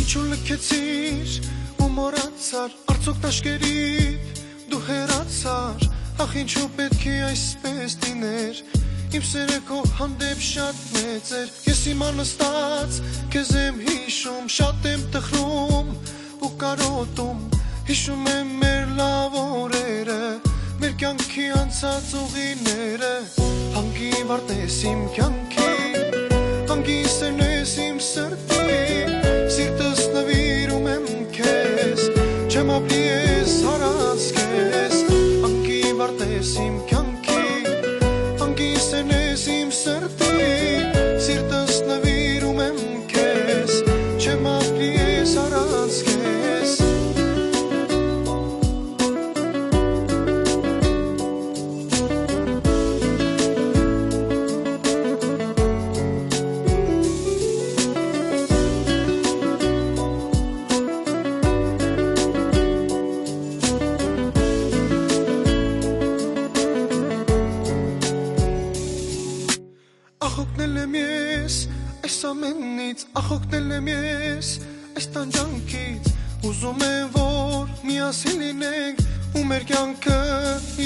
Ինչու լքեցիր ու մոռացար Արդյոք տաշկերիդ դու հեռացար Ախ ինչու պետք է այսպես լիներ Իմ սերը քո հանդեպ շատ մեծ էր Ես հիմա նստած քեզ եմ հիշում Շատ եմ տխրում ու կարոտում Հիշում եմ մեր լավ օրերը Մեր կյանքի անցած ուղիները Հանգիվարտ ես իմ կյանքի Հանգիստ ես իմ սրտի Սիրտս նվիրում եմ քեզ Չեմ ապրի ես հարած քեզ Հանգիվարտ ես իմ կյանքի Հանգիստ ես իմ սրտի Սիրտս նվիրում եմ քեզ Չեմ ապրի ես հարած քեզ Ախոքնել եմ ես այս ամենից Ախոքնել եմ ես այս տանջանքից Ուզում եմ որ միասին լինենք ու մեր կյանքը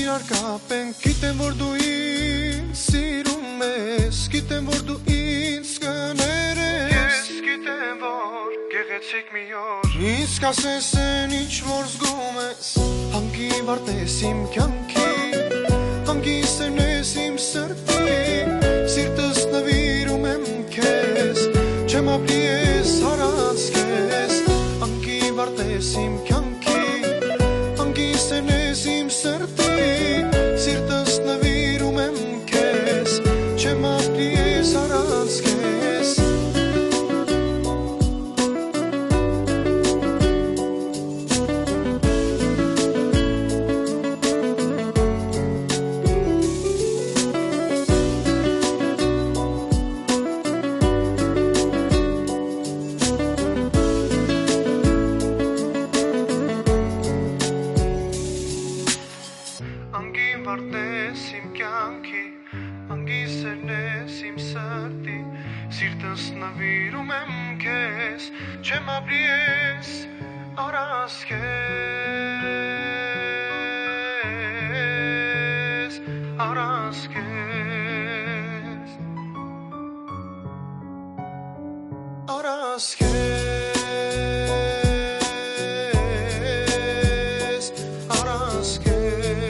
իրար կապենք Գիտեմ որ դու ինձ սիրում ես Գիտեմ որ դու ինձ կներես Ես գիտեմ որ գեղեցիկ մի օր Ինձ կասես են ինչ որ զգում ես Հանգիվարտ ես իմ կյանքի Հանգիստ ես իմ սրտի Սիրտս նվիրում եմ քեզ Չեմ ապրի ես հարած քեզ Հանգիվարտ ես իմ կյանքի Հանգիստ ես իմ սրտի Սիրտս նվիրում եմ քեզ Չեմ ապրի ես հարած քեզ Հանգիվարտ ես իմ կյանքի Հանգիստ ես իմ սրտի Սիրտս նվիրում եմ քեզ Չեմ ապրի ես առանց քեզ Առանց քեզ Առանց քեզ Առանց քեզ